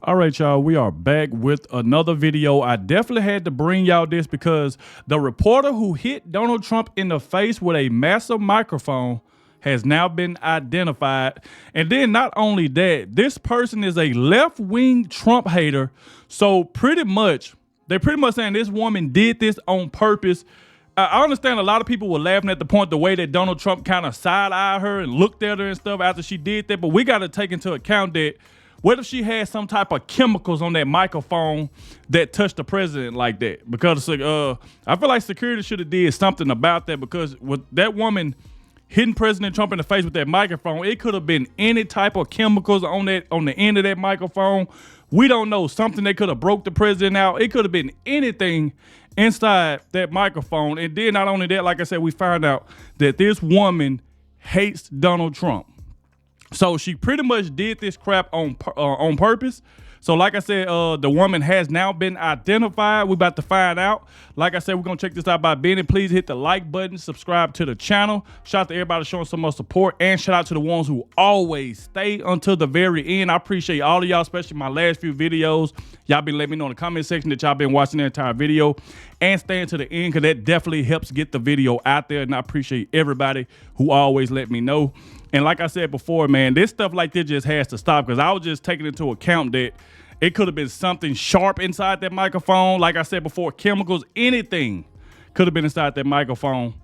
All right, y'all, we are back with another video. I definitely had to bring y'all this because the reporter who hit Donald Trump in the face with a massive microphone has now been identified. And then not only that, this person is a left-wing Trump hater. So they're pretty much saying this woman did this on purpose. I understand a lot of people were laughing at the way that Donald Trump kind of side-eyed her and looked at her and stuff after she did that. But we got to take into account that what if she had some type of chemicals on that microphone that touched the president like that? Because I feel like security should have did something about that, because with that woman hitting President Trump in the face with that microphone, it could have been any type of chemicals on the end of that microphone. We don't know. Something that could have broke the president out. It could have been anything inside that microphone. And then not only that, like I said, we found out that this woman hates Donald Trump. So she pretty much did this crap on purpose. So like I said, the woman has now been identified. We're about to find out. Like I said, we're going to check this out by Benny. Please hit the like button, subscribe to the channel. Shout out to everybody showing some more support, and shout out to the ones who always stay until the very end. I appreciate all of y'all, especially my last few videos. Y'all been letting me know in the comment section that y'all been watching the entire video and staying to the end, because that definitely helps get the video out there. And I appreciate everybody who always let me know. And like I said before, man, this stuff like this just has to stop, because I was just taking into account that it could have been something sharp inside that microphone. Like I said before, chemicals, anything could have been inside that microphone.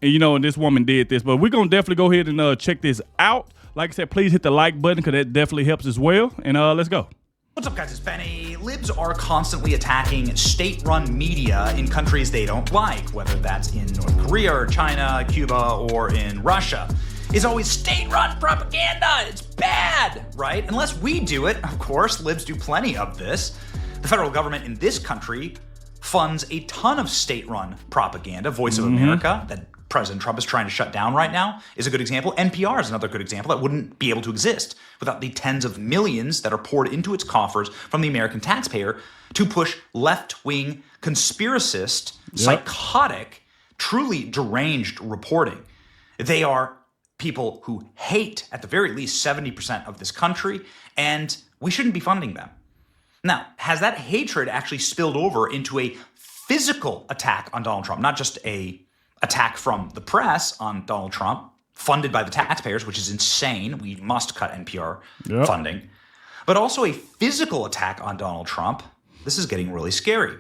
And, and this woman did this. But we're going to definitely go ahead and check this out. Like I said, please hit the like button, because that definitely helps as well. And let's go. What's up, guys? It's Benny. Libs are constantly attacking state-run media in countries they don't like, whether that's in North Korea or China, Cuba, or in Russia. It's always state-run propaganda. It's bad, right? Unless we do it, of course. Libs do plenty of this. The federal government in this country funds a ton of state-run propaganda. Voice of America, that President Trump is trying to shut down right now, is a good example. NPR is another good example that wouldn't be able to exist without the tens of millions that are poured into its coffers from the American taxpayer to push left-wing, conspiracist, psychotic, truly deranged reporting. They are people who hate, at the very least, 70% of this country, and we shouldn't be funding them. Now, has that hatred actually spilled over into a physical attack on Donald Trump? Not just a attack from the press on Donald Trump, funded by the taxpayers, which is insane. We must cut NPR funding. But also a physical attack on Donald Trump. This is getting really scary.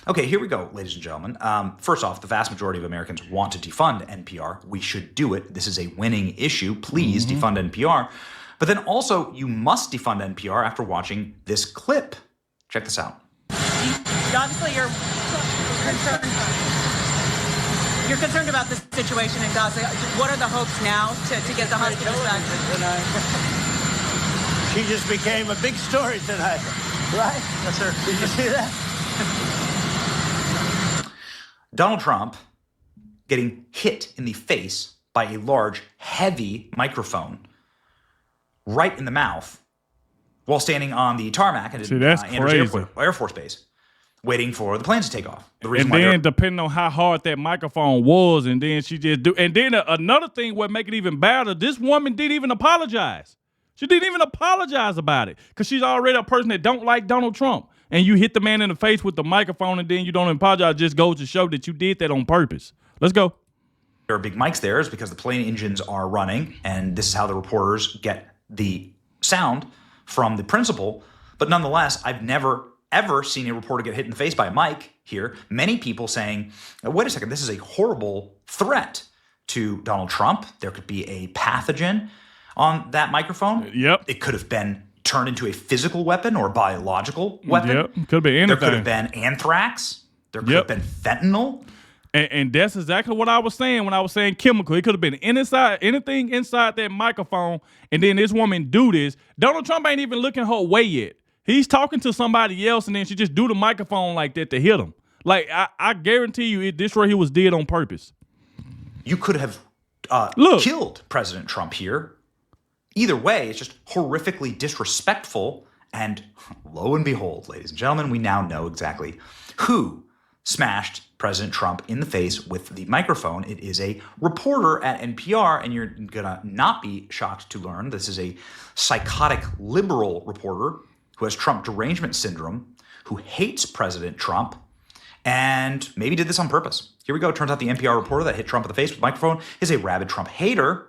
Okay, here we go, ladies and gentlemen. First off, the vast majority of Americans want to defund NPR. We should do it. This is a winning issue. Please defund NPR. But then also, you must defund NPR after watching this clip. Check this out. Obviously, you're concerned about the situation in Gaza. What are the hopes now to get the hospitals back? She just became a big story tonight, right? Yes, sir. Did you see that? Donald Trump getting hit in the face by a large, heavy microphone right in the mouth while standing on the tarmac at Andrews Air Force Base, waiting for the planes to take off. And then depending on how hard that microphone was, and then she just do. And then another thing what make it even badder, this woman didn't even apologize. She didn't even apologize about it, because she's already a person that don't like Donald Trump. And you hit the man in the face with the microphone, and then you don't apologize, just goes to show that you did that on purpose. Let's go. There are big mics there is because the plane engines are running, and this is how the reporters get the sound from the principal. But nonetheless, I've never, ever seen a reporter get hit in the face by a mic here. Many people saying, wait a second, this is a horrible threat to Donald Trump. There could be a pathogen on that microphone. Yep. It could have been turned into a physical weapon or biological weapon. Yep. Could be anything. There could have been anthrax. There could have been fentanyl. And that's exactly what I was saying when I was saying chemical. It could have been anything inside that microphone, and then this woman do this. Donald Trump ain't even looking her way yet. He's talking to somebody else, and then she just do the microphone like that to hit him. Like, I guarantee you, this right here was did on purpose. You could have killed President Trump here. Either way, it's just horrifically disrespectful. And lo and behold, ladies and gentlemen, we now know exactly who smashed President Trump in the face with the microphone. It is a reporter at NPR, and you're going to not be shocked to learn this is a psychotic liberal reporter who has Trump derangement syndrome, who hates President Trump, and maybe did this on purpose. Here we go. Turns out the NPR reporter that hit Trump in the face with a microphone is a rabid Trump hater.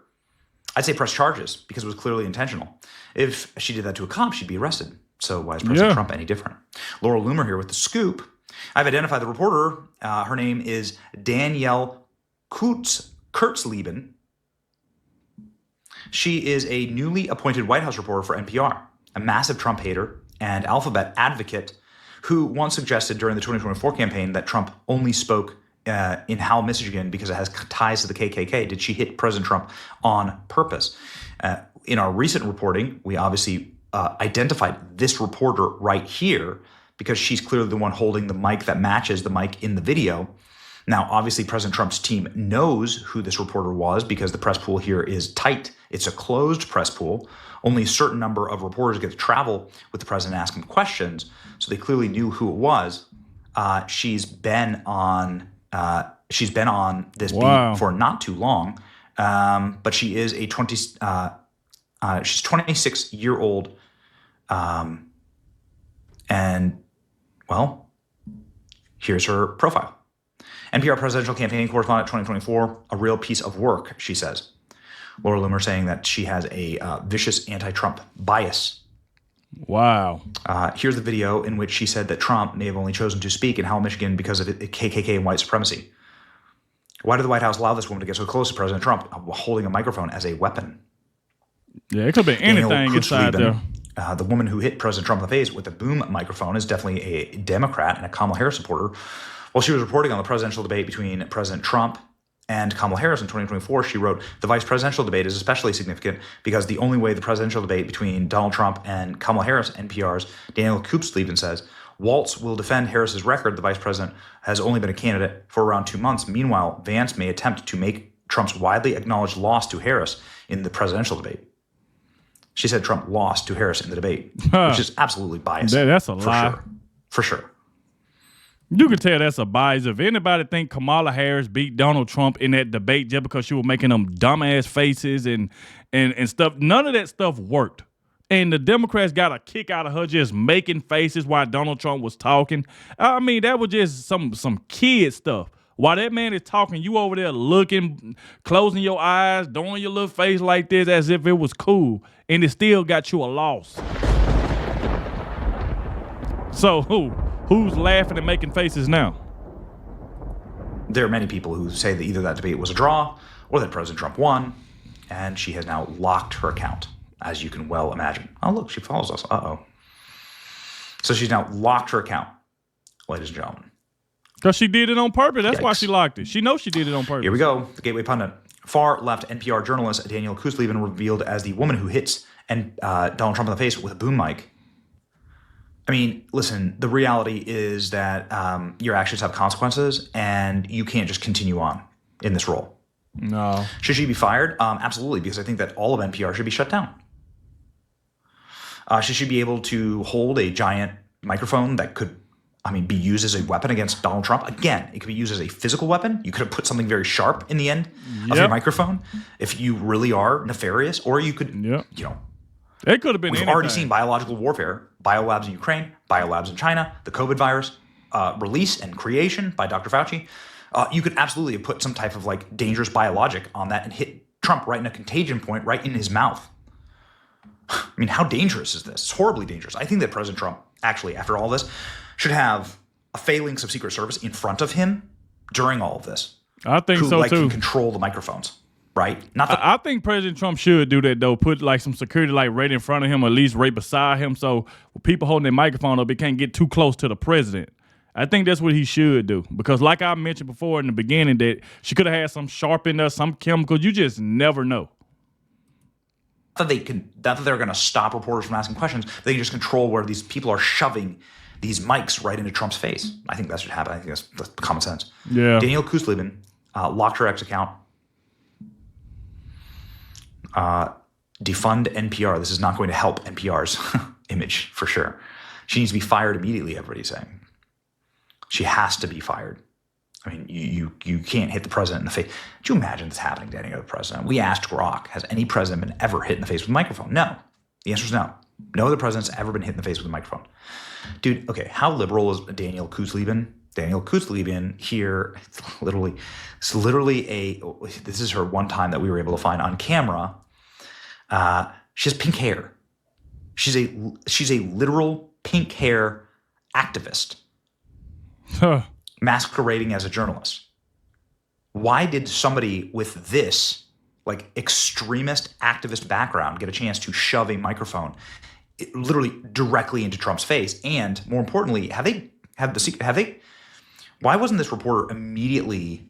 I'd say press charges because it was clearly intentional. If she did that to a cop, she'd be arrested. So why is President Trump any different? Laura Loomer here with the scoop. I've identified the reporter. Her name is Danielle Kurtzleben. She is a newly appointed White House reporter for NPR, a massive Trump hater and alphabet advocate who once suggested during the 2024 campaign that Trump only spoke in Howell, Michigan because it has ties to the KKK. Did she hit President Trump on purpose? In our recent reporting, we obviously identified this reporter right here because she's clearly the one holding the mic that matches the mic in the video. Now, obviously, President Trump's team knows who this reporter was because the press pool here is tight. It's a closed press pool. Only a certain number of reporters get to travel with the president and ask him questions. So they clearly knew who it was. She's been on this beat for not too long, but she is a 26-year-old, and well, here's her profile. NPR presidential campaign correspondent 2024, a real piece of work, she says. Laura Loomer saying that she has a vicious anti-Trump bias. Wow. Here's the video in which she said that Trump may have only chosen to speak in Howell, Michigan because of KKK and white supremacy. Why did the White House allow this woman to get so close to President Trump holding a microphone as a weapon? Yeah, it could be anything inside there. The woman who hit President Trump in the face with a boom microphone is definitely a Democrat and a Kamala Harris supporter. While she was reporting on the presidential debate between President Trump and Kamala Harris in 2024, she wrote, the vice presidential debate is especially significant because the only way the presidential debate between Donald Trump and Kamala Harris, NPR's Daniel Kurtzleben says, Waltz will defend Harris's record. The vice president has only been a candidate for around 2 months. Meanwhile, Vance may attempt to make Trump's widely acknowledged loss to Harris in the presidential debate. She said Trump lost to Harris in the debate, which is absolutely biased. That's a lie. For sure. You can tell that's a bias. If anybody think Kamala Harris beat Donald Trump in that debate just because she was making them dumbass faces and stuff, none of that stuff worked. And the Democrats got a kick out of her just making faces while Donald Trump was talking. I mean, that was just some kid stuff. While that man is talking, you over there looking, closing your eyes, doing your little face like this as if it was cool. And it still got you a loss. So who's laughing and making faces now? There are many people who say that either that debate was a draw or that President Trump won, and she has now locked her account, as you can well imagine. Oh, look, she follows us. Uh-oh. So she's now locked her account, ladies and gentlemen. Because she did it on purpose. That's Yikes. why she locked it. She knows she did it on purpose. Here we go. The Gateway Pundit. Far-left NPR journalist Danielle Kurtzleben revealed as the woman who hits Donald Trump in the face with a boom mic. I mean, listen, the reality is that your actions have consequences, and you can't just continue on in this role. No. Should she be fired? Absolutely, because I think that all of NPR should be shut down. Should she be able to hold a giant microphone that could, be used as a weapon against Donald Trump? Again, it could be used as a physical weapon. You could have put something very sharp in the end of your microphone if you really are nefarious, or you could, it could have been We've already seen biological warfare, biolabs in Ukraine, biolabs in China, the COVID virus release and creation by Dr. Fauci. You could absolutely have put some type of dangerous biologic on that and hit Trump right in a contagion point, right in his mouth. I mean, how dangerous is this? It's horribly dangerous. I think that President Trump, actually, after all this, should have a phalanx of Secret Service in front of him during all of this. I think so, too. Can control the microphones. Right? I think President Trump should do that, though. Put some security right in front of him, or at least right beside him, so people holding their microphone up, it can't get too close to the president. I think that's what he should do. Because like I mentioned before in the beginning, that she could have had some sharp in there, some chemicals. You just never know. Not that they're going to stop reporters from asking questions. They can just control where these people are shoving these mics right into Trump's face. I think that should happen. I think that's common sense. Yeah. Danielle Kurtzleben locked her ex account. Defund NPR. This is not going to help NPR's image for sure. She needs to be fired immediately, everybody's saying. She has to be fired. I mean, you can't hit the president in the face. Could you imagine this happening to any other president? We asked Grok, has any president been ever hit in the face with a microphone? No. The answer is no. No other president's ever been hit in the face with a microphone. Dude, okay, how liberal is Daniel Kouzleben? Daniel Kouzleben here, this is her one time that we were able to find on camera. She has pink hair. She's a literal pink hair activist masquerading as a journalist. Why did somebody with this like extremist activist background get a chance to shove a microphone literally directly into Trump's face? And more importantly, why wasn't this reporter immediately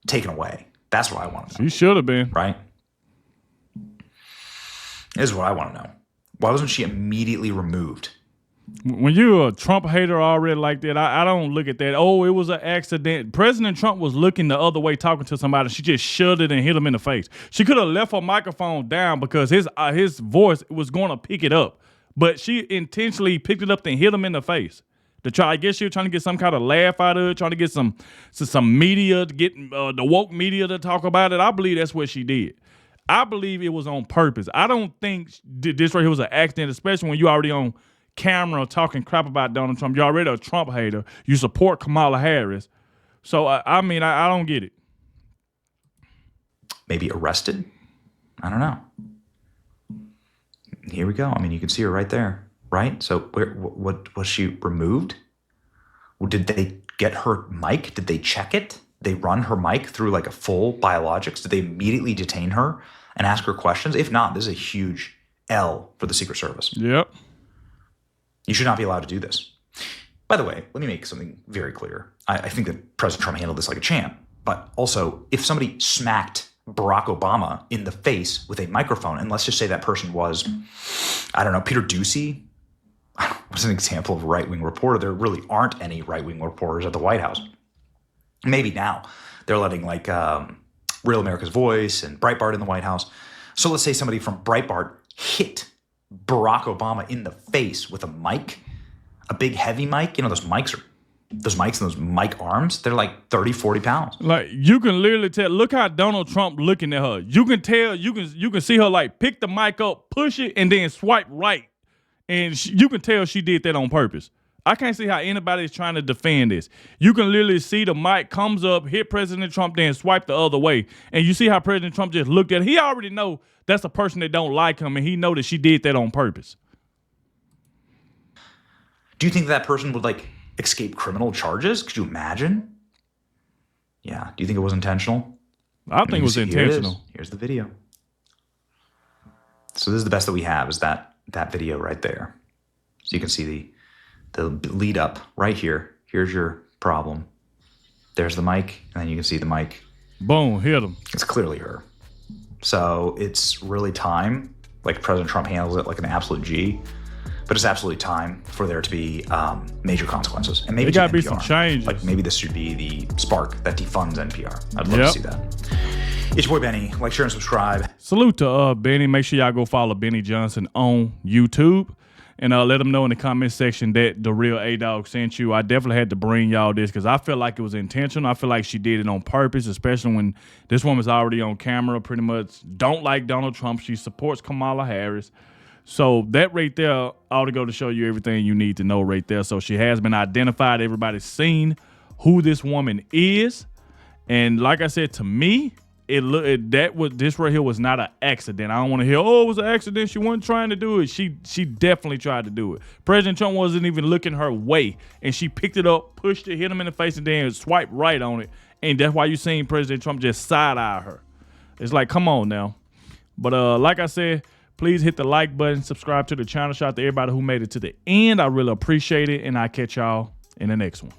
taken away? That's what I want to know. She should have been. Right? This is what I want to know. Why wasn't she immediately removed? When you're a Trump hater already like that, I don't look at that. Oh, it was an accident. President Trump was looking the other way talking to somebody. She just shoved it and hit him in the face. She could have left her microphone down because his voice was going to pick it up. But she intentionally picked it up and hit him in the face. I guess she was trying to get some kind of laugh out of it, trying to get some media, to get the woke media to talk about it. I believe that's what she did. I believe it was on purpose. I don't think this right here was an accident, especially when you already on camera talking crap about Donald Trump. You're already a Trump hater. You support Kamala Harris. So, I don't get it. Maybe arrested? I don't know. Here we go. I mean, you can see her right there, right? So what was she removed? Did they get her mic? Did they check it? They run her mic through like a full biologics? Did they immediately detain her and ask her questions? If not, this is a huge L for the Secret Service. Yep. You should not be allowed to do this. By the way, let me make something very clear. I think that President Trump handled this like a champ. But also, if somebody smacked Barack Obama in the face with a microphone, and let's just say that person was, I don't know, Peter Doocy, was an example of a right-wing reporter. There really aren't any right-wing reporters at the White House. Maybe now they're letting like Real America's Voice and Breitbart in the White House. So let's say somebody from Breitbart hit Barack Obama in the face with a mic, a big heavy mic. You know, those mics and those mic arms, they're like 30, 40 pounds. Like you can literally tell, look how Donald Trump looking at her. You can tell, you can see her like pick the mic up, push it, and then swipe right. And you can tell she did that on purpose. I can't see how anybody is trying to defend this. You can literally see the mic comes up, hit President Trump, then swipe the other way. And you see how President Trump just looked at it. He already know that's a person that don't like him, and he know that she did that on purpose. Do you think that person would like escape criminal charges? Could you imagine? Yeah. Do you think it was intentional? I think it was intentional. Here's the video. So this is the best that we have, is that video right there. So you can see the lead up right here. Here's your problem. There's the mic, and then you can see the mic. Boom, hit him. It's clearly her. So it's really time, like President Trump handles it like an absolute G, but it's absolutely time for there to be major consequences. And maybe there got to be some changes. Like maybe this should be the spark that defunds NPR. I'd love to see that. It's your boy Benny. Like, share, and subscribe. Salute to Benny. Make sure y'all go follow Benny Johnson on YouTube. And let them know in the comment section that the real Adogg sent you. I definitely had to bring y'all this because I feel like it was intentional. I feel like she did it on purpose, especially when this woman's already on camera, pretty much don't like Donald Trump. She supports Kamala Harris. So that right there ought to go to show you everything you need to know right there. So she has been identified. Everybody's seen who this woman is. And like I said, to me, this right here was not an accident. I don't want to hear, oh, it was an accident. She wasn't trying to do it. She definitely tried to do it. President Trump wasn't even looking her way, and she picked it up, pushed it, hit him in the face, and then swiped right on it. And that's why you seen President Trump just side-eye her. It's like, come on now. But like I said, please hit the like button, subscribe to the channel. Shout out to everybody who made it to the end. I really appreciate it, and I'll catch y'all in the next one.